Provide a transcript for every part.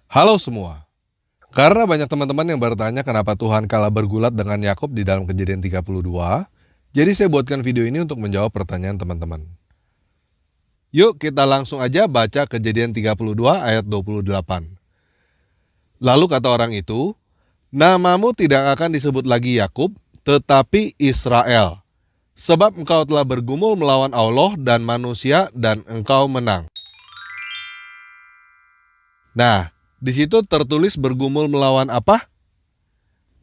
Halo semua. Karena banyak teman-teman yang bertanya kenapa Tuhan kalah bergulat dengan Yakub di dalam Kejadian 32, jadi saya buatkan video ini untuk menjawab pertanyaan teman-teman. Yuk kita langsung aja baca Kejadian 32 ayat 28. Lalu kata orang itu, "Namamu tidak akan disebut lagi Yakub, tetapi Israel, sebab engkau telah bergumul melawan Allah dan manusia dan engkau menang." Nah, di situ tertulis bergumul melawan apa?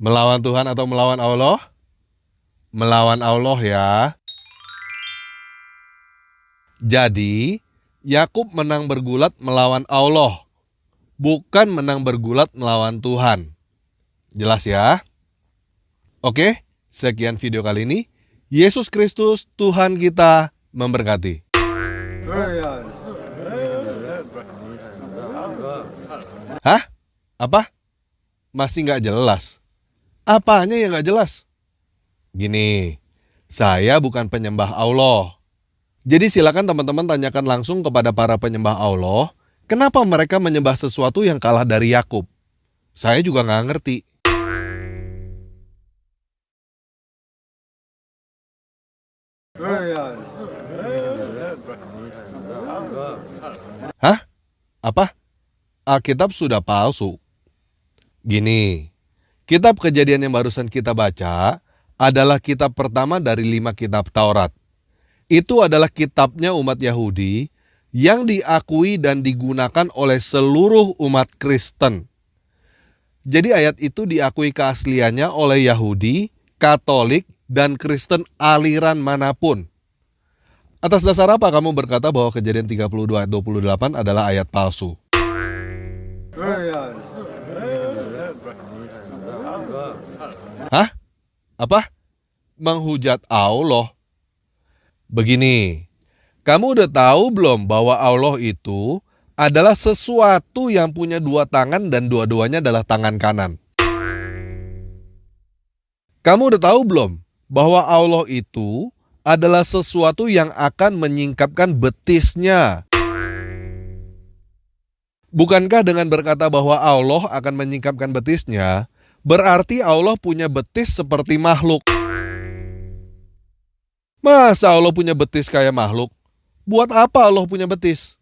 Melawan Tuhan atau melawan Allah? Melawan Allah ya. Jadi, Yakub menang bergulat melawan Allah, bukan menang bergulat melawan Tuhan. Jelas ya? Oke, sekian video kali ini. Yesus Kristus Tuhan kita memberkati. Hah? Apa? Masih nggak jelas? Apanya yang nggak jelas? Gini, saya bukan penyembah Allah. Jadi silakan teman-teman tanyakan langsung kepada para penyembah Allah, kenapa mereka menyembah sesuatu yang kalah dari Yakub? Saya juga nggak ngerti. Hah? Apa? Alkitab sudah palsu. Gini, kitab Kejadian yang barusan kita baca adalah kitab pertama dari 5 kitab Taurat. Itu adalah kitabnya umat Yahudi yang diakui dan digunakan oleh seluruh umat Kristen. Jadi ayat itu diakui keasliannya oleh Yahudi, Katolik, dan Kristen aliran manapun. Atas dasar apa kamu berkata bahwa Kejadian 32 ayat 28 adalah ayat palsu? Hah? Apa? Menghujat Allah? Begini, kamu udah tahu belum bahwa Allah itu adalah sesuatu yang punya 2 tangan dan dua-duanya adalah tangan kanan? Kamu udah tahu belum bahwa Allah itu adalah sesuatu yang akan menyingkapkan betisnya? Bukankah dengan berkata bahwa Allah akan menyingkapkan betisnya, berarti Allah punya betis seperti makhluk? Masa Allah punya betis kayak makhluk? Buat apa Allah punya betis?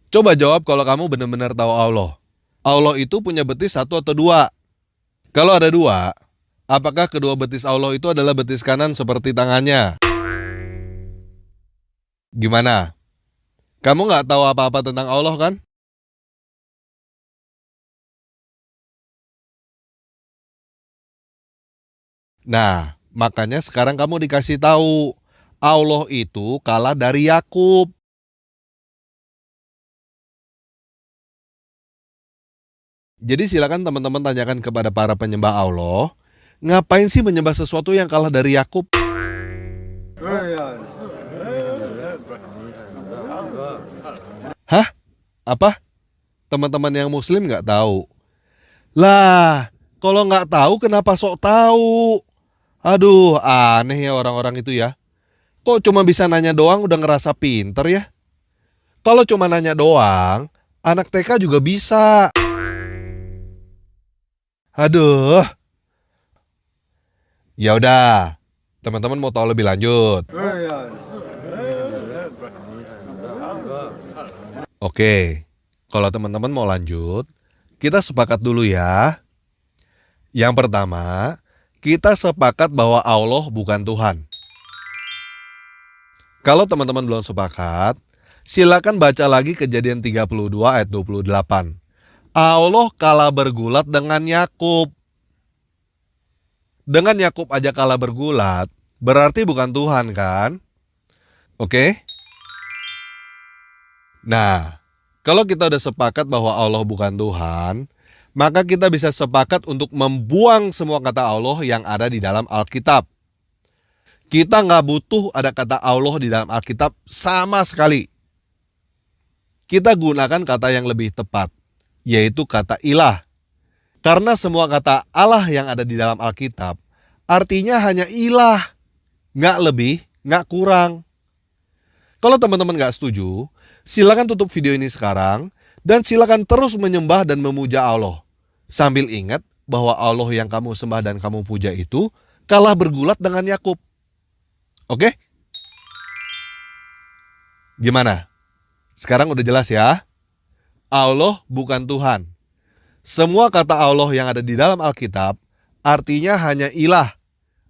Coba jawab kalau kamu benar-benar tahu Allah. Allah itu punya betis 1 atau 2? Kalau ada 2, apakah kedua betis Allah itu adalah betis kanan seperti tangannya? Gimana? Kamu nggak tahu apa-apa tentang Allah kan? Nah, makanya sekarang kamu dikasih tahu, Allah itu kalah dari Yakub. Jadi silakan teman-teman tanyakan kepada para penyembah Allah, ngapain sih menyembah sesuatu yang kalah dari Yakub? Hah? Apa? Teman-teman yang muslim nggak tahu? Lah, kalau nggak tahu kenapa sok tahu? Aduh, aneh ya orang-orang itu ya. Kok cuma bisa nanya doang udah ngerasa pinter ya? Kalau cuma nanya doang, anak TK juga bisa. Aduh. Ya udah, teman-teman mau tahu lebih lanjut? Oke, kalau teman-teman mau lanjut, kita sepakat dulu ya. Yang pertama, kita sepakat bahwa Allah bukan Tuhan. Kalau teman-teman belum sepakat, silakan baca lagi Kejadian 32 ayat 28. Allah kalah bergulat dengan Yakub. Dengan Yakub aja kalah bergulat, berarti bukan Tuhan kan? Oke? Nah, kalau kita udah sepakat bahwa Allah bukan Tuhan, maka kita bisa sepakat untuk membuang semua kata Allah yang ada di dalam Alkitab. Kita nggak butuh ada kata Allah di dalam Alkitab sama sekali. Kita gunakan kata yang lebih tepat, yaitu kata ilah. Karena semua kata Allah yang ada di dalam Alkitab, artinya hanya ilah. Nggak lebih, nggak kurang. Kalau teman-teman nggak setuju, silakan tutup video ini sekarang Dan silakan terus menyembah dan memuja Allah. Sambil ingat bahwa Allah yang kamu sembah dan kamu puja itu kalah bergulat dengan Yakub. Oke? Gimana? Sekarang udah jelas ya? Allah bukan Tuhan. Semua kata Allah yang ada di dalam Alkitab artinya hanya ilah.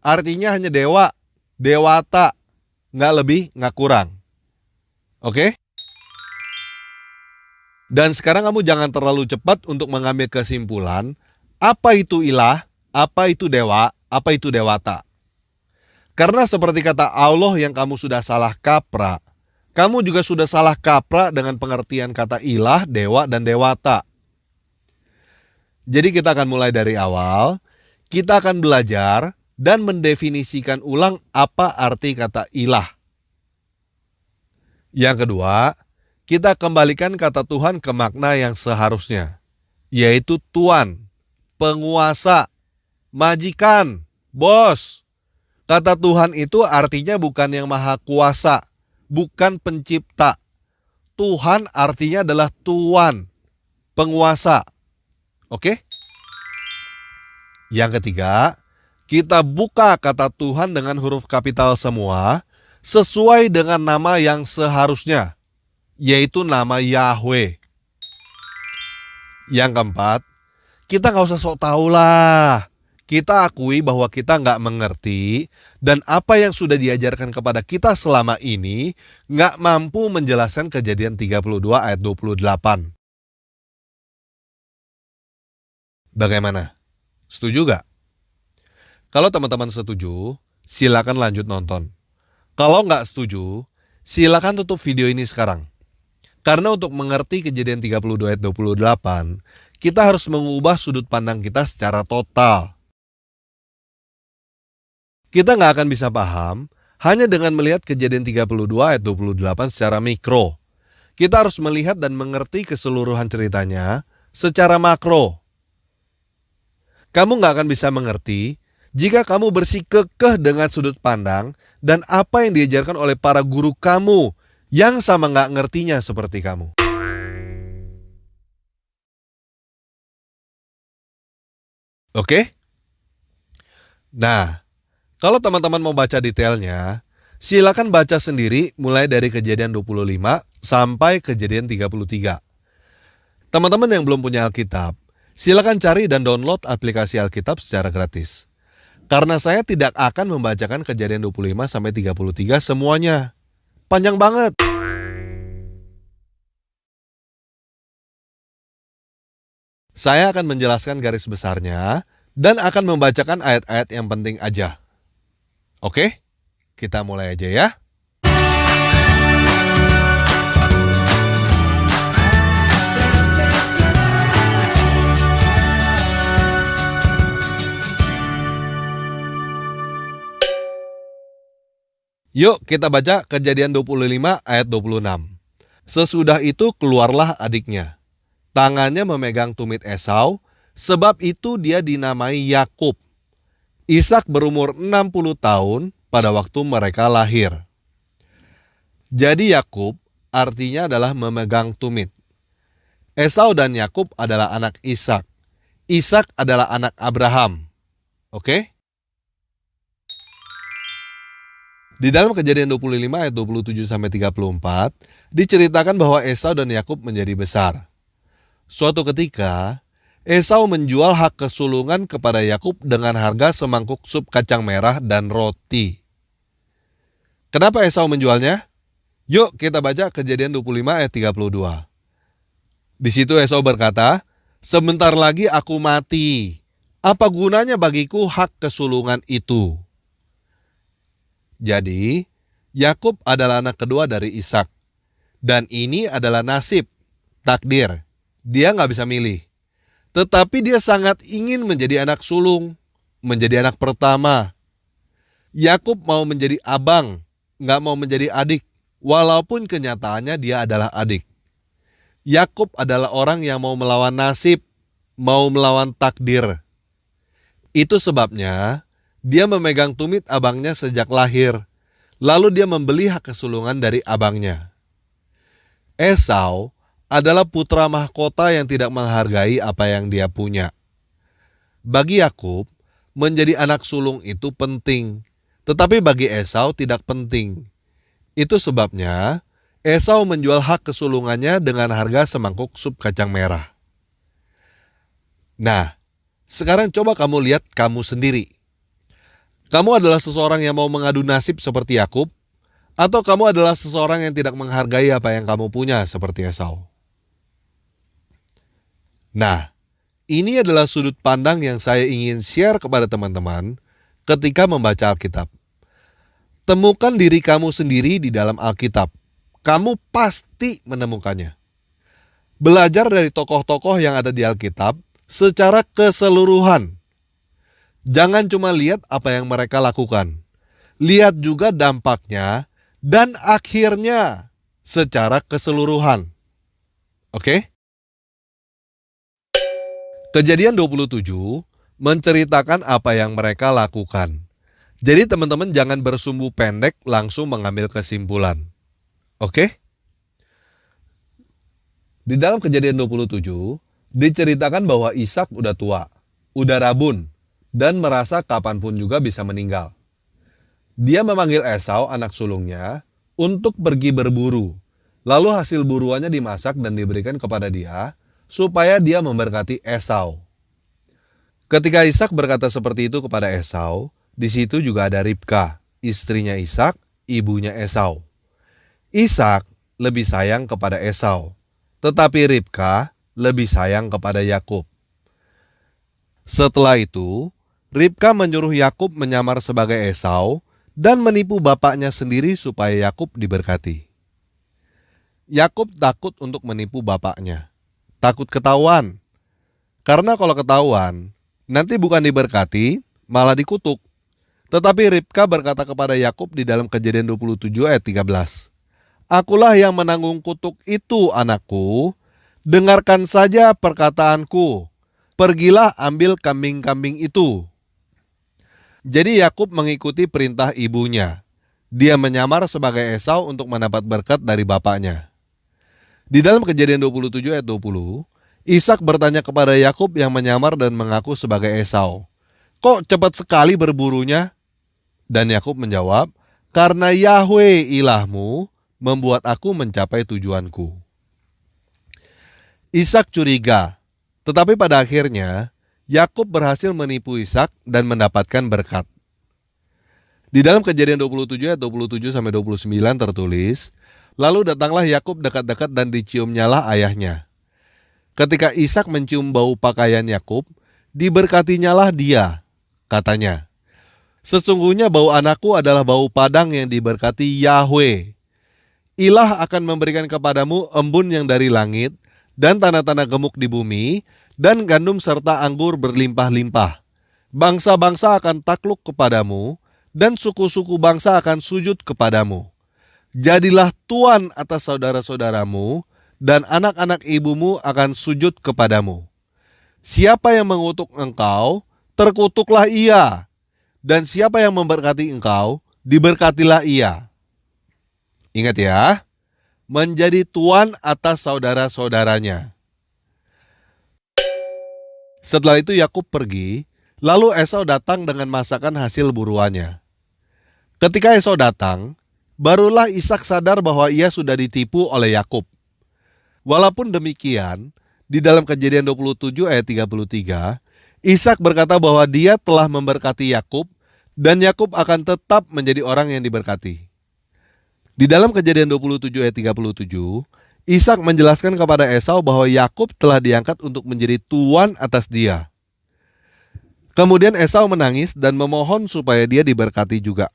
Artinya hanya dewa, dewata. Nggak lebih, nggak kurang. Oke? Dan sekarang kamu jangan terlalu cepat untuk mengambil kesimpulan apa itu ilah, apa itu dewa, apa itu dewata. Karena seperti kata Allah yang kamu sudah salah kaprah, kamu juga sudah salah kaprah dengan pengertian kata ilah, dewa, dan dewata. Jadi kita akan mulai dari awal, kita akan belajar dan mendefinisikan ulang apa arti kata ilah. Yang kedua, kita kembalikan kata Tuhan ke makna yang seharusnya, yaitu Tuan, penguasa, majikan, bos. Kata Tuhan itu artinya bukan yang maha kuasa, bukan pencipta. Tuhan artinya adalah Tuan, penguasa. Oke? Yang ketiga, kita buka kata Tuhan dengan huruf kapital semua, sesuai dengan nama yang seharusnya, yaitu nama Yahweh. Yang keempat, kita nggak usah sok tahu lah. Kita akui bahwa kita nggak mengerti dan apa yang sudah diajarkan kepada kita selama ini nggak mampu menjelaskan Kejadian 32 ayat 28. Bagaimana? Setuju gak? Kalau teman-teman setuju, silakan lanjut nonton. Kalau nggak setuju, silakan tutup video ini sekarang. Karena untuk mengerti Kejadian 32 ayat 28, kita harus mengubah sudut pandang kita secara total. Kita nggak akan bisa paham hanya dengan melihat Kejadian 32 ayat 28 secara mikro. Kita harus melihat dan mengerti keseluruhan ceritanya secara makro. Kamu nggak akan bisa mengerti jika kamu bersikukuh dengan sudut pandang dan apa yang diajarkan oleh para guru kamu yang sama nggak ngertinya seperti kamu. Oke? Nah, kalau teman-teman mau baca detailnya, silakan baca sendiri mulai dari Kejadian 25 sampai Kejadian 33. Teman-teman yang belum punya Alkitab, silakan cari dan download aplikasi Alkitab secara gratis. Karena saya tidak akan membacakan Kejadian 25 sampai 33 semuanya. Panjang banget. Saya akan menjelaskan garis besarnya dan akan membacakan ayat-ayat yang penting aja. Oke? Kita mulai aja ya. Yuk kita baca Kejadian 25 ayat 26. Sesudah itu keluarlah adiknya. Tangannya memegang tumit Esau, sebab itu dia dinamai Yakub. Ishak berumur 60 tahun pada waktu mereka lahir. Jadi Yakub artinya adalah memegang tumit. Esau dan Yakub adalah anak Ishak. Ishak adalah anak Abraham. Oke? Di dalam Kejadian 25 ayat 27 sampai 34 diceritakan bahwa Esau dan Yakub menjadi besar. Suatu ketika, Esau menjual hak kesulungan kepada Yakub dengan harga semangkuk sup kacang merah dan roti. Kenapa Esau menjualnya? Yuk kita baca Kejadian 25 ayat 32. Di situ Esau berkata, "Sebentar lagi aku mati. Apa gunanya bagiku hak kesulungan itu?" Jadi, Yakub adalah anak kedua dari Ishak. Dan ini adalah nasib, takdir. Dia nggak bisa milih. Tetapi dia sangat ingin menjadi anak sulung, menjadi anak pertama. Yakub mau menjadi abang, nggak mau menjadi adik, walaupun kenyataannya dia adalah adik. Yakub adalah orang yang mau melawan nasib, mau melawan takdir. Itu sebabnya dia memegang tumit abangnya sejak lahir, lalu dia membeli hak kesulungan dari abangnya. Esau adalah putra mahkota yang tidak menghargai apa yang dia punya. Bagi Yakub, menjadi anak sulung itu penting, tetapi bagi Esau tidak penting. Itu sebabnya Esau menjual hak kesulungannya dengan harga semangkuk sup kacang merah. Nah, sekarang coba kamu lihat kamu sendiri. Kamu adalah seseorang yang mau mengadu nasib seperti Yakub, atau kamu adalah seseorang yang tidak menghargai apa yang kamu punya seperti Esau? Nah, ini adalah sudut pandang yang saya ingin share kepada teman-teman ketika membaca Alkitab. Temukan diri kamu sendiri di dalam Alkitab. Kamu pasti menemukannya. Belajar dari tokoh-tokoh yang ada di Alkitab secara keseluruhan. Jangan cuma lihat apa yang mereka lakukan. Lihat juga dampaknya dan akhirnya secara keseluruhan. Oke? Kejadian 27 menceritakan apa yang mereka lakukan. Jadi teman-teman jangan bersumbu pendek langsung mengambil kesimpulan. Oke? Di dalam Kejadian 27 diceritakan bahwa Ishak udah tua, udah rabun, dan merasa kapanpun juga bisa meninggal. Dia memanggil Esau anak sulungnya untuk pergi berburu. Lalu hasil buruannya dimasak dan diberikan kepada dia supaya dia memberkati Esau. Ketika Ishak berkata seperti itu kepada Esau, di situ juga ada Ribka, istrinya Ishak, ibunya Esau. Ishak lebih sayang kepada Esau, tetapi Ribka lebih sayang kepada Yakub. Setelah itu, Ribka menyuruh Yakub menyamar sebagai Esau dan menipu bapaknya sendiri supaya Yakub diberkati. Yakub takut untuk menipu bapaknya. Takut ketahuan. Karena kalau ketahuan, nanti bukan diberkati, malah dikutuk. Tetapi Ribka berkata kepada Yakub di dalam Kejadian 27 ayat 13. Akulah yang menanggung kutuk itu, anakku. Dengarkan saja perkataanku. Pergilah ambil kambing-kambing itu. Jadi Yakub mengikuti perintah ibunya. Dia menyamar sebagai Esau untuk mendapat berkat dari bapaknya. Di dalam Kejadian 27 ayat 20, Ishak bertanya kepada Yakub yang menyamar dan mengaku sebagai Esau, "Kok cepat sekali berburunya?" Dan Yakub menjawab, "Karena Yahweh ilahmu membuat aku mencapai tujuanku." Ishak curiga, tetapi pada akhirnya Yakub berhasil menipu Ishak dan mendapatkan berkat. Di dalam Kejadian 27 ayat 27 sampai 29 tertulis, lalu datanglah Yakub dekat-dekat dan diciumnyalah ayahnya. Ketika Ishak mencium bau pakaian Yakub, diberkatinyalah dia, katanya. Sesungguhnya bau anakku adalah bau padang yang diberkati Yahweh. Ilah akan memberikan kepadamu embun yang dari langit, dan tanah-tanah gemuk di bumi, dan gandum serta anggur berlimpah-limpah. Bangsa-bangsa akan takluk kepadamu, dan suku-suku bangsa akan sujud kepadamu. Jadilah tuan atas saudara-saudaramu, dan anak-anak ibumu akan sujud kepadamu. Siapa yang mengutuk engkau, terkutuklah ia. Dan siapa yang memberkati engkau, diberkatilah ia. Ingat ya, menjadi tuan atas saudara-saudaranya. Setelah itu Yakub pergi, lalu Esau datang dengan masakan hasil buruannya. Ketika Esau datang, barulah Ishak sadar bahwa ia sudah ditipu oleh Yakub. Walaupun demikian, di dalam Kejadian 27 ayat 33, Ishak berkata bahwa dia telah memberkati Yakub dan Yakub akan tetap menjadi orang yang diberkati. Di dalam Kejadian 27 ayat 37, Ishak menjelaskan kepada Esau bahwa Yakub telah diangkat untuk menjadi tuan atas dia. Kemudian Esau menangis dan memohon supaya dia diberkati juga.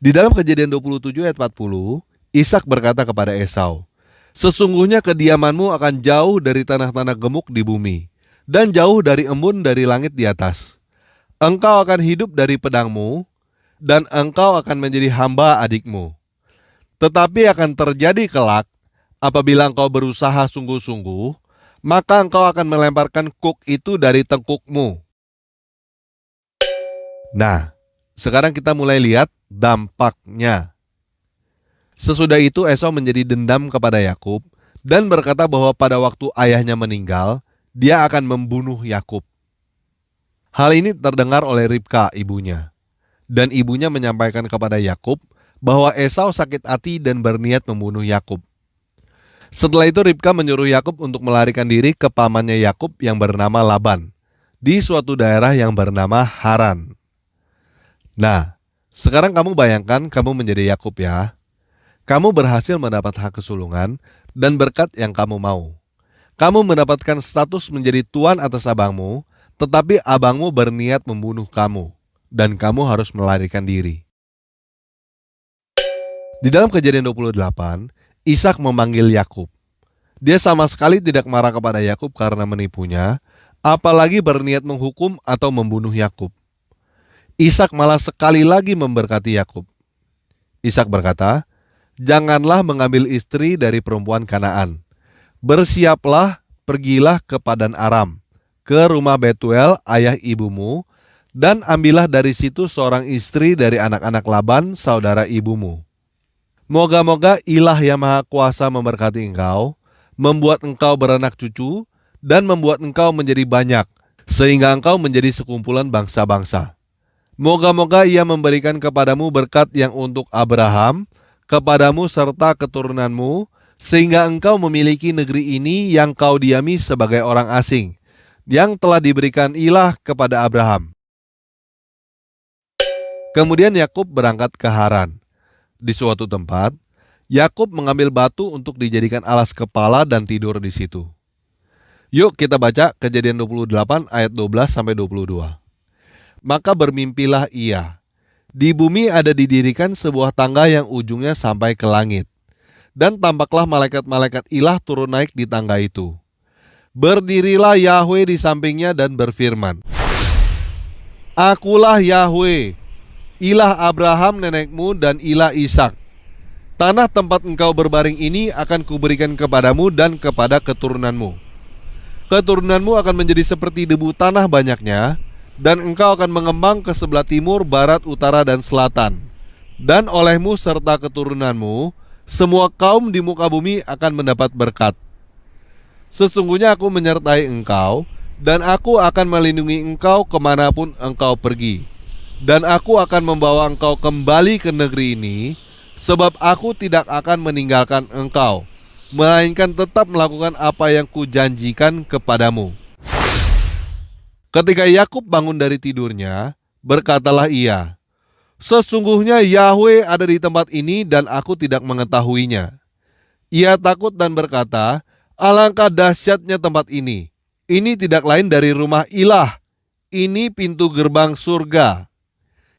Di dalam Kejadian 27 ayat 40, Ishak berkata kepada Esau, "Sesungguhnya kediamanmu akan jauh dari tanah-tanah gemuk di bumi, dan jauh dari embun dari langit di atas. Engkau akan hidup dari pedangmu, dan engkau akan menjadi hamba adikmu. Tetapi akan terjadi kelak, apabila engkau berusaha sungguh-sungguh, maka engkau akan melemparkan kuk itu dari tengkukmu." Nah, sekarang kita mulai lihat dampaknya. Sesudah itu Esau menjadi dendam kepada Yakub dan berkata bahwa pada waktu ayahnya meninggal, dia akan membunuh Yakub. Hal ini terdengar oleh Ribka, ibunya. Dan ibunya menyampaikan kepada Yakub bahwa Esau sakit hati dan berniat membunuh Yakub. Setelah itu Ribka menyuruh Yakub untuk melarikan diri ke pamannya Yakub yang bernama Laban di suatu daerah yang bernama Haran. Nah, sekarang kamu bayangkan kamu menjadi Yakub ya. Kamu berhasil mendapat hak kesulungan dan berkat yang kamu mau. Kamu mendapatkan status menjadi tuan atas abangmu, tetapi abangmu berniat membunuh kamu, dan kamu harus melarikan diri. Di dalam Kejadian 28, Ishak memanggil Yakub. Dia sama sekali tidak marah kepada Yakub karena menipunya, apalagi berniat menghukum atau membunuh Yakub. Ishak malah sekali lagi memberkati Yakub. Ishak berkata, "Janganlah mengambil istri dari perempuan Kanaan. Bersiaplah, pergilah ke Padan Aram, ke rumah Betuel ayah ibumu, dan ambillah dari situ seorang istri dari anak-anak Laban, saudara ibumu. Moga-moga Ilah yang Maha Kuasa memberkati engkau, membuat engkau beranak cucu, dan membuat engkau menjadi banyak, sehingga engkau menjadi sekumpulan bangsa-bangsa. Moga-moga Ia memberikan kepadamu berkat yang untuk Abraham, kepadamu serta keturunanmu, sehingga engkau memiliki negeri ini yang kau diami sebagai orang asing, yang telah diberikan Ilah kepada Abraham." Kemudian Yakub berangkat ke Haran. Di suatu tempat, Yakub mengambil batu untuk dijadikan alas kepala dan tidur di situ. Yuk kita baca Kejadian 28 ayat 12-22. "Maka bermimpilah ia. Di bumi ada didirikan sebuah tangga yang ujungnya sampai ke langit. Dan tampaklah malaikat-malaikat Ilah turun naik di tangga itu. Berdirilah Yahwe di sampingnya dan berfirman, 'Akulah Yahwe, Ilah Abraham nenekmu dan Ilah Ishak. Tanah tempat engkau berbaring ini akan kuberikan kepadamu dan kepada keturunanmu. Keturunanmu akan menjadi seperti debu tanah banyaknya, dan engkau akan mengembang ke sebelah timur, barat, utara, dan selatan. Dan olehmu serta keturunanmu, semua kaum di muka bumi akan mendapat berkat. Sesungguhnya aku menyertai engkau, dan aku akan melindungi engkau kemanapun engkau pergi. Dan aku akan membawa engkau kembali ke negeri ini, sebab aku tidak akan meninggalkan engkau, melainkan tetap melakukan apa yang kujanjikan kepadamu.' Ketika Yakub bangun dari tidurnya, berkatalah ia, 'Sesungguhnya Yahwe ada di tempat ini dan aku tidak mengetahuinya.' Ia takut dan berkata, 'Alangkah dahsyatnya tempat ini. Ini tidak lain dari rumah Ilah. Ini pintu gerbang surga.'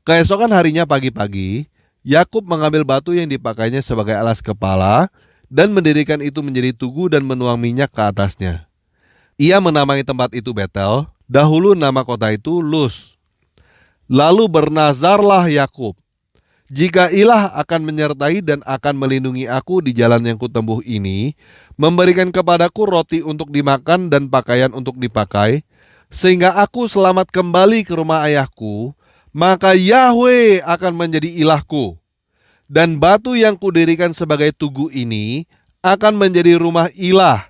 Keesokan harinya pagi-pagi, Yakub mengambil batu yang dipakainya sebagai alas kepala dan mendirikan itu menjadi tugu dan menuang minyak ke atasnya. Ia menamai tempat itu Betel, dahulu nama kota itu Luz. Lalu bernazarlah Yakub, 'Jika Ilah akan menyertai dan akan melindungi aku di jalan yang kutempuh ini, memberikan kepadaku roti untuk dimakan dan pakaian untuk dipakai, sehingga aku selamat kembali ke rumah ayahku, maka Yahwe akan menjadi ilahku. Dan batu yang kudirikan sebagai tugu ini akan menjadi rumah Ilah.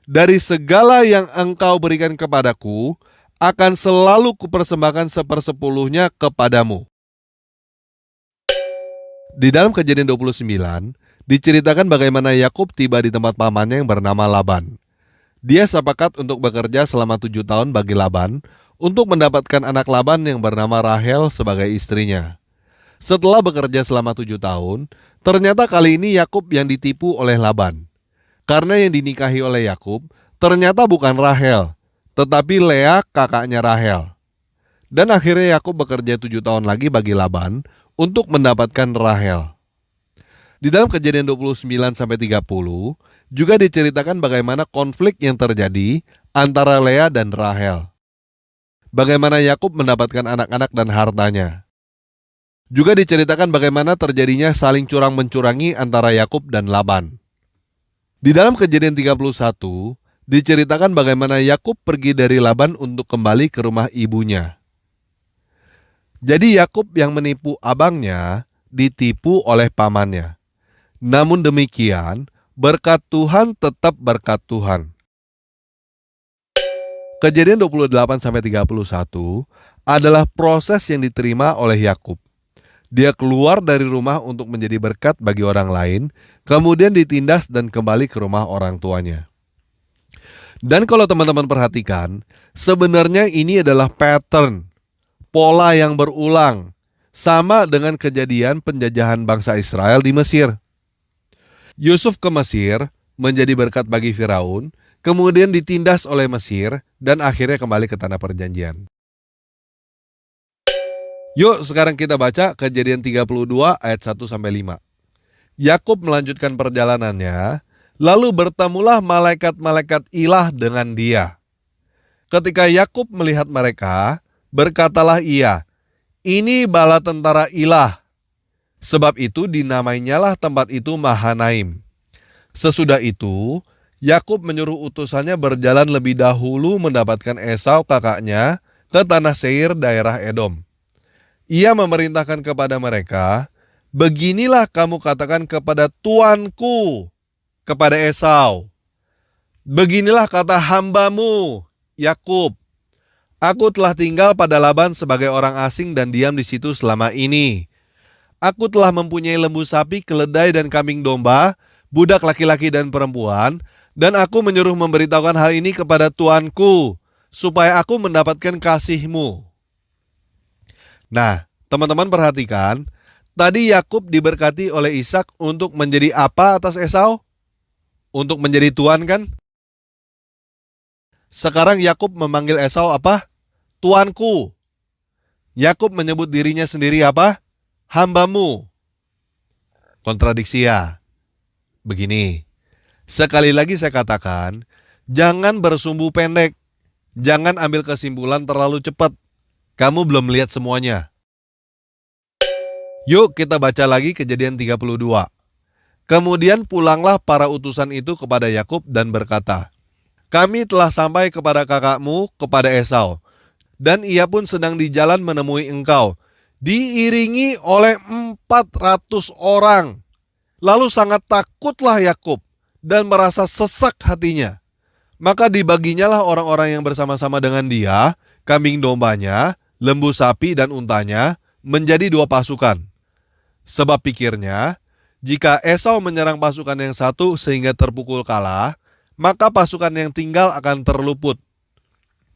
Dari segala yang engkau berikan kepadaku, akan selalu kupersembahkan 1/10 kepadamu.'" Di dalam Kejadian 29, diceritakan bagaimana Yakub tiba di tempat pamannya yang bernama Laban. Dia sepakat untuk bekerja selama 7 tahun bagi Laban, untuk mendapatkan anak Laban yang bernama Rahel sebagai istrinya. Setelah bekerja selama 7 tahun, ternyata kali ini Yakub yang ditipu oleh Laban. Karena yang dinikahi oleh Yakub ternyata bukan Rahel, tetapi Lea kakaknya Rahel. Dan akhirnya Yakub bekerja 7 tahun lagi bagi Laban untuk mendapatkan Rahel. Di dalam Kejadian 29-30 juga diceritakan bagaimana konflik yang terjadi antara Lea dan Rahel. Bagaimana Yakub mendapatkan anak-anak dan hartanya. Juga diceritakan bagaimana terjadinya saling curang-mencurangi antara Yakub dan Laban. Di dalam Kejadian 31, diceritakan bagaimana Yakub pergi dari Laban untuk kembali ke rumah ibunya. Jadi Yakub yang menipu abangnya ditipu oleh pamannya. Namun demikian, berkat Tuhan tetap berkat Tuhan. Kejadian 28-31 adalah proses yang diterima oleh Yakub. Dia keluar dari rumah untuk menjadi berkat bagi orang lain, kemudian ditindas dan kembali ke rumah orang tuanya. Dan kalau teman-teman perhatikan, sebenarnya ini adalah pattern, pola yang berulang, sama dengan kejadian penjajahan bangsa Israel di Mesir. Yusuf ke Mesir, menjadi berkat bagi Firaun, kemudian ditindas oleh Mesir, dan akhirnya kembali ke tanah perjanjian. Yuk sekarang kita baca Kejadian 32 ayat 1-5. Yakub melanjutkan perjalanannya, lalu bertemulah malaikat-malaikat ilah dengan dia. Ketika Yakub melihat mereka, berkatalah ia, "Ini bala tentara ilah." Sebab itu dinamainyalah tempat itu Mahanaim. Sesudah itu, Yakub menyuruh utusannya berjalan lebih dahulu mendapatkan Esau kakaknya ke tanah Seir daerah Edom. Ia memerintahkan kepada mereka, "Beginilah kamu katakan kepada tuanku, kepada Esau. Beginilah kata hambamu, Yakub. Aku telah tinggal pada Laban sebagai orang asing dan diam di situ selama ini. Aku telah mempunyai lembu sapi, keledai dan kambing domba, budak laki-laki dan perempuan, dan aku menyuruh memberitahukan hal ini kepada tuanku, supaya aku mendapatkan kasihmu." Nah, teman-teman perhatikan, tadi Yakub diberkati oleh Ishak untuk menjadi apa atas Esau? Untuk menjadi tuan kan? Sekarang Yakub memanggil Esau apa? Tuanku. Yakub menyebut dirinya sendiri apa? Hambamu. Kontradiksi ya. Begini, sekali lagi saya katakan, jangan bersumbu pendek. Jangan ambil kesimpulan terlalu cepat. Kamu belum lihat semuanya. Yuk kita baca lagi Kejadian 32. Kemudian pulanglah para utusan itu kepada Yakub dan berkata, "Kami telah sampai kepada kakakmu, kepada Esau, dan ia pun sedang di jalan menemui engkau, diiringi oleh 400 orang. Lalu sangat takutlah Yakub dan merasa sesak hatinya. Maka dibaginyalah orang-orang yang bersama-sama dengan dia, kambing dombanya, lembu sapi dan untanya, menjadi 2 pasukan. Sebab pikirnya, jika Esau menyerang pasukan yang satu sehingga terpukul kalah, maka pasukan yang tinggal akan terluput.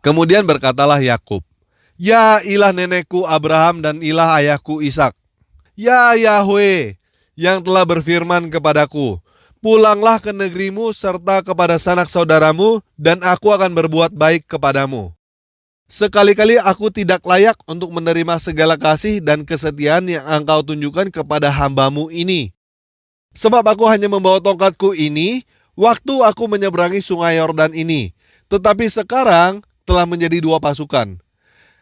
Kemudian berkatalah Yakub, 'Ya ilah nenekku Abraham dan ilah ayahku Ishak, ya Yahweh yang telah berfirman kepadaku, pulanglah ke negerimu serta kepada sanak saudaramu, dan aku akan berbuat baik kepadamu. Sekali-kali aku tidak layak untuk menerima segala kasih dan kesetiaan yang engkau tunjukkan kepada hambamu ini. Sebab aku hanya membawa tongkatku ini waktu aku menyeberangi sungai Yordan ini, tetapi sekarang telah menjadi 2 pasukan.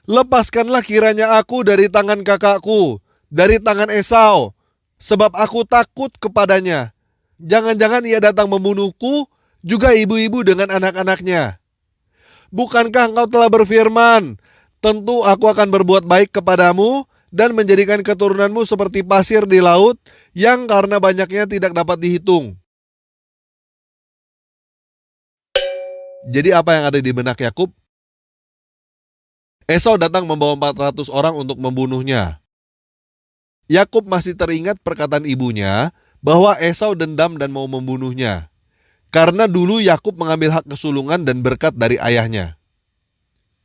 Lepaskanlah kiranya aku dari tangan kakakku, dari tangan Esau, sebab aku takut kepadanya. Jangan-jangan ia datang membunuhku, juga ibu-ibu dengan anak-anaknya. Bukankah engkau telah berfirman, tentu aku akan berbuat baik kepadamu dan menjadikan keturunanmu seperti pasir di laut yang karena banyaknya tidak dapat dihitung." Jadi apa yang ada di benak Yakub? Esau datang membawa 400 orang untuk membunuhnya. Yakub masih teringat perkataan ibunya bahwa Esau dendam dan mau membunuhnya. Karena dulu Yakub mengambil hak kesulungan dan berkat dari ayahnya.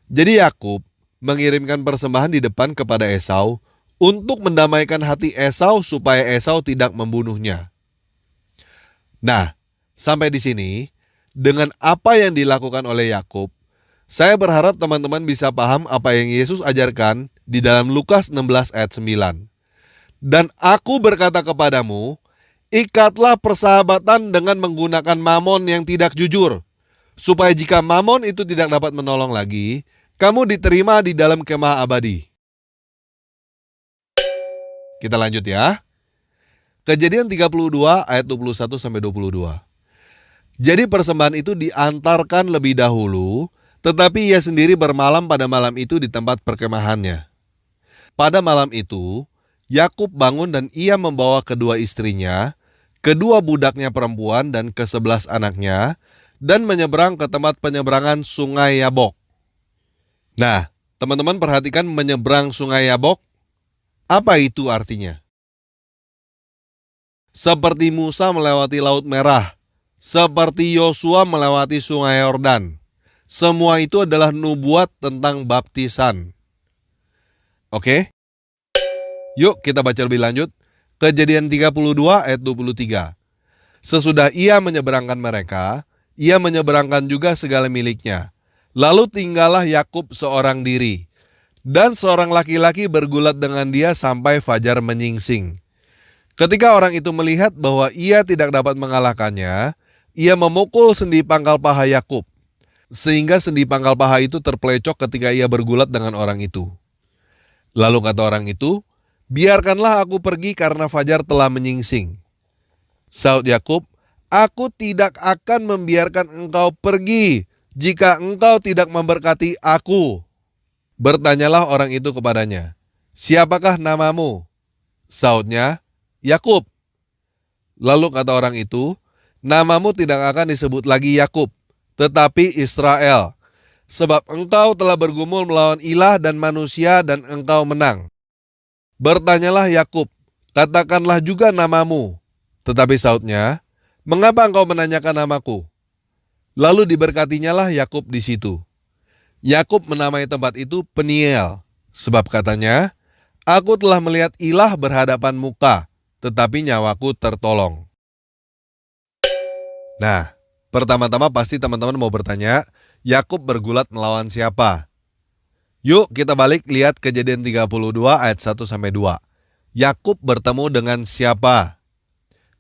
Jadi Yakub mengirimkan persembahan di depan kepada Esau untuk mendamaikan hati Esau supaya Esau tidak membunuhnya. Nah, sampai di sini, dengan apa yang dilakukan oleh Yakub, saya berharap teman-teman bisa paham apa yang Yesus ajarkan di dalam Lukas 16 ayat 9. "Dan aku berkata kepadamu, ikatlah persahabatan dengan menggunakan mamon yang tidak jujur, supaya jika mamon itu tidak dapat menolong lagi, kamu diterima di dalam kemah abadi." Kita lanjut ya. Kejadian 32 ayat 21-22. Jadi persembahan itu diantarkan lebih dahulu, tetapi ia sendiri bermalam pada malam itu di tempat perkemahannya. Pada malam itu, Yakub bangun dan ia membawa kedua istrinya, kedua budaknya perempuan dan ke-11 anaknya, dan menyeberang ke tempat penyeberangan sungai Yabok. Nah, teman-teman perhatikan menyeberang sungai Yabok. Apa itu artinya? Seperti Musa melewati Laut Merah, seperti Yosua melewati sungai Yordan. Semua itu adalah nubuat tentang baptisan. Oke? Yuk kita baca lebih lanjut. Kejadian 32 ayat 23. Sesudah ia menyeberangkan mereka, ia menyeberangkan juga segala miliknya. Lalu tinggallah Yakub seorang diri. Dan seorang laki-laki bergulat dengan dia sampai fajar menyingsing. Ketika orang itu melihat bahwa ia tidak dapat mengalahkannya, ia memukul sendi pangkal paha Yakub. Sehingga sendi pangkal paha itu terpelecok ketika ia bergulat dengan orang itu. Lalu kata orang itu, "Biarkanlah aku pergi karena fajar telah menyingsing." Saud Yakub, "Aku tidak akan membiarkan engkau pergi jika engkau tidak memberkati aku." Bertanyalah orang itu kepadanya, "Siapakah namamu?" Saudnya, "Yakub." Lalu kata orang itu, "Namamu tidak akan disebut lagi Yakub, tetapi Israel. Sebab engkau telah bergumul melawan ilah dan manusia dan engkau menang. Bertanyalah Yakub, katakanlah juga namamu." Tetapi saudnya, "Mengapa engkau menanyakan namaku?" Lalu diberkatinyalah Yakub di situ. Yakub menamai tempat itu Peniel, sebab katanya, "Aku telah melihat ilah berhadapan muka, tetapi nyawaku tertolong." Nah, pertama-tama pasti teman-teman mau bertanya, Yakub bergulat melawan siapa? Yuk kita balik lihat Kejadian 32 ayat 1-2. Yakub bertemu dengan siapa?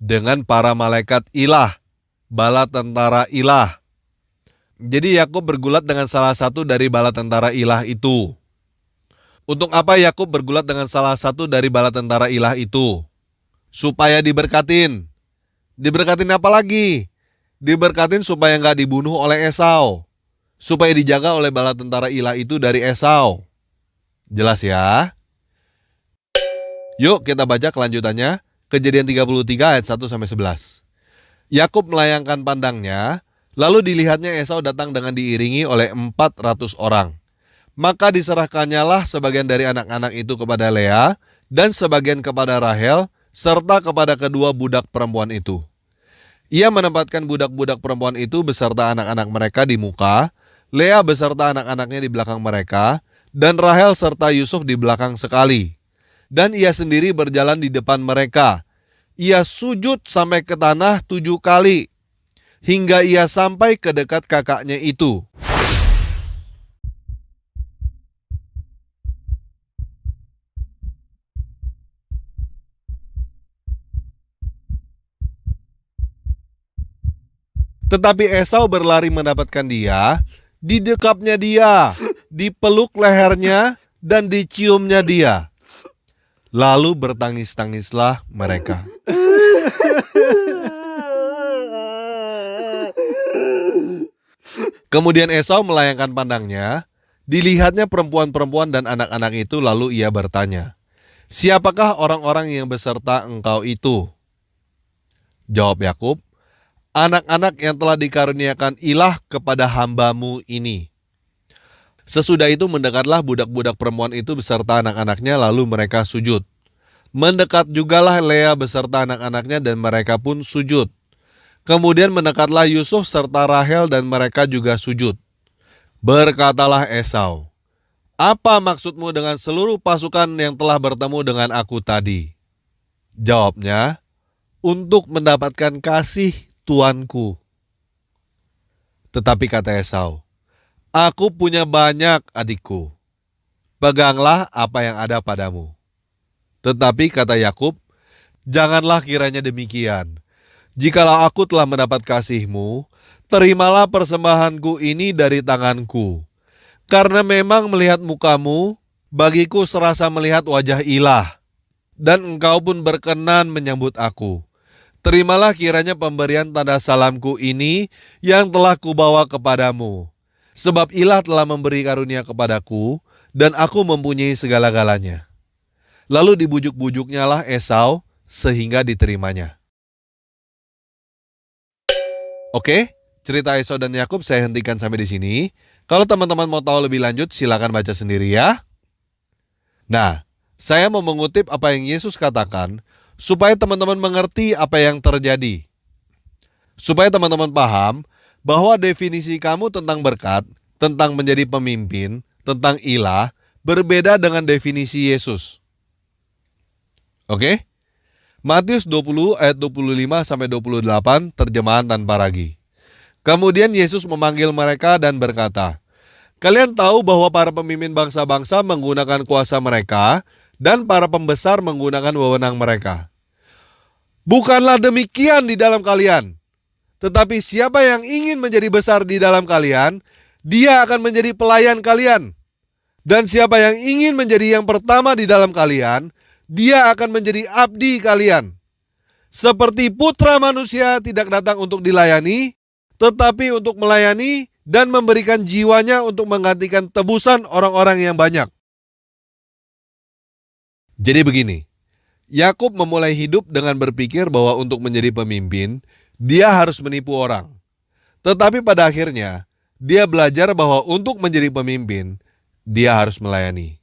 Dengan para malaikat ilah, bala tentara ilah. Jadi Yakub bergulat dengan salah satu dari bala tentara ilah itu. Untuk apa Yakub bergulat dengan salah satu dari bala tentara ilah itu? Supaya diberkatin. Diberkatin apa lagi? Diberkatin supaya nggak dibunuh oleh Esau. Supaya dijaga oleh bala tentara ilah itu dari Esau. Jelas ya? Yuk kita baca kelanjutannya. Kejadian 33 ayat 1-11. Yakub melayangkan pandangnya, lalu dilihatnya Esau datang dengan diiringi oleh 400 orang. Maka diserahkannyalah sebagian dari anak-anak itu kepada Lea, dan sebagian kepada Rahel, serta kepada kedua budak perempuan itu. Ia menempatkan budak-budak perempuan itu beserta anak-anak mereka di muka, Lea beserta anak-anaknya di belakang mereka, dan Rahel serta Yusuf di belakang sekali. Dan ia sendiri berjalan di depan mereka. Ia sujud sampai ke tanah 7 kali, hingga ia sampai ke dekat kakaknya itu. Tetapi Esau berlari mendapatkan dia, didekapnya dia, dipeluk lehernya, dan diciumnya dia. Lalu bertangis-tangislah mereka. Kemudian Esau melayangkan pandangnya, dilihatnya perempuan-perempuan dan anak-anak itu, lalu ia bertanya, "Siapakah orang-orang yang beserta engkau itu?" Jawab Yakub, "Anak-anak yang telah dikaruniakan ilah kepada hambamu ini." Sesudah itu mendekatlah budak-budak perempuan itu beserta anak-anaknya, lalu mereka sujud. Mendekat jugalah Lea beserta anak-anaknya dan mereka pun sujud. Kemudian mendekatlah Yusuf serta Rahel dan mereka juga sujud. Berkatalah Esau, "Apa maksudmu dengan seluruh pasukan yang telah bertemu dengan aku tadi?" Jawabnya, "Untuk mendapatkan kasih tuanku." Tetapi kata Esau, "Aku punya banyak adikku. Peganglah apa yang ada padamu." Tetapi kata Yakub, "Janganlah kiranya demikian. Jikalau aku telah mendapat kasihmu, terimalah persembahanku ini dari tanganku. Karena memang melihat mukamu, bagiku serasa melihat wajah ilah. Dan engkau pun berkenan menyambut aku. Terimalah kiranya pemberian tanda salamku ini yang telah kubawa kepadamu. Sebab ilah telah memberi karunia kepadaku, dan aku mempunyai segala-galanya." Lalu dibujuk-bujuknyalah Esau sehingga diterimanya. Oke, cerita Esau dan Yakub saya hentikan sampai di sini. Kalau teman-teman mau tahu lebih lanjut, silakan baca sendiri ya. Nah, saya mau mengutip apa yang Yesus katakan supaya teman-teman mengerti apa yang terjadi. Supaya teman-teman paham bahwa definisi kamu tentang berkat, tentang menjadi pemimpin, tentang ilah, berbeda dengan definisi Yesus. Oke? Matius 20 ayat 25-28 terjemahan tanpa ragi. Kemudian Yesus memanggil mereka dan berkata, "Kalian tahu bahwa para pemimpin bangsa-bangsa menggunakan kuasa mereka dan para pembesar menggunakan wewenang mereka. Bukanlah demikian di dalam kalian. Tetapi siapa yang ingin menjadi besar di dalam kalian, dia akan menjadi pelayan kalian. Dan siapa yang ingin menjadi yang pertama di dalam kalian, dia akan menjadi abdi kalian. Seperti putra manusia tidak datang untuk dilayani, tetapi untuk melayani dan memberikan jiwanya untuk menggantikan tebusan orang-orang yang banyak." Jadi begini, Yakub memulai hidup dengan berpikir bahwa untuk menjadi pemimpin, dia harus menipu orang. Tetapi pada akhirnya, dia belajar bahwa untuk menjadi pemimpin, dia harus melayani.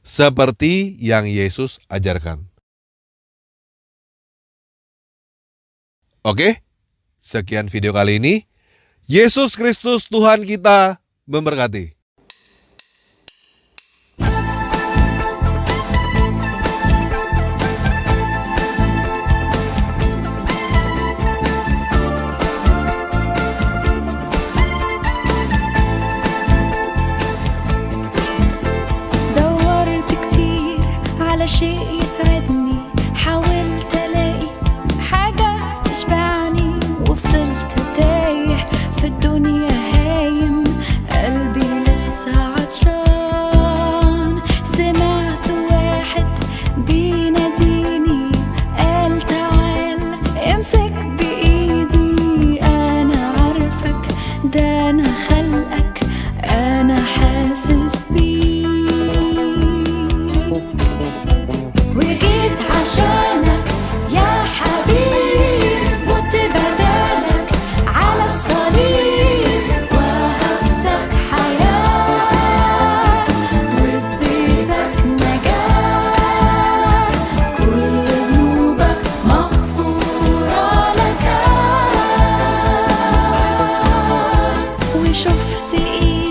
Seperti yang Yesus ajarkan. Oke, sekian video kali ini. Yesus Kristus Tuhan kita memberkati. دورت كتير على شيء يسعدني، حاولت ألاقي حاجة تشبعني، وفضلت تايه في الدنيا هايم، قلبي لسه عطشان. سمعت واحد بيناديني، قال تعال امسك بإيدي، أنا عارفك، ده أنا خلقك، أنا حاسس بيك، وجيت عشانك يا حبيب، مت بدالك على الصليب، وهبتك حياة واديتك نجاة، كل ذنوبك مغفورة لك، وشفت إيه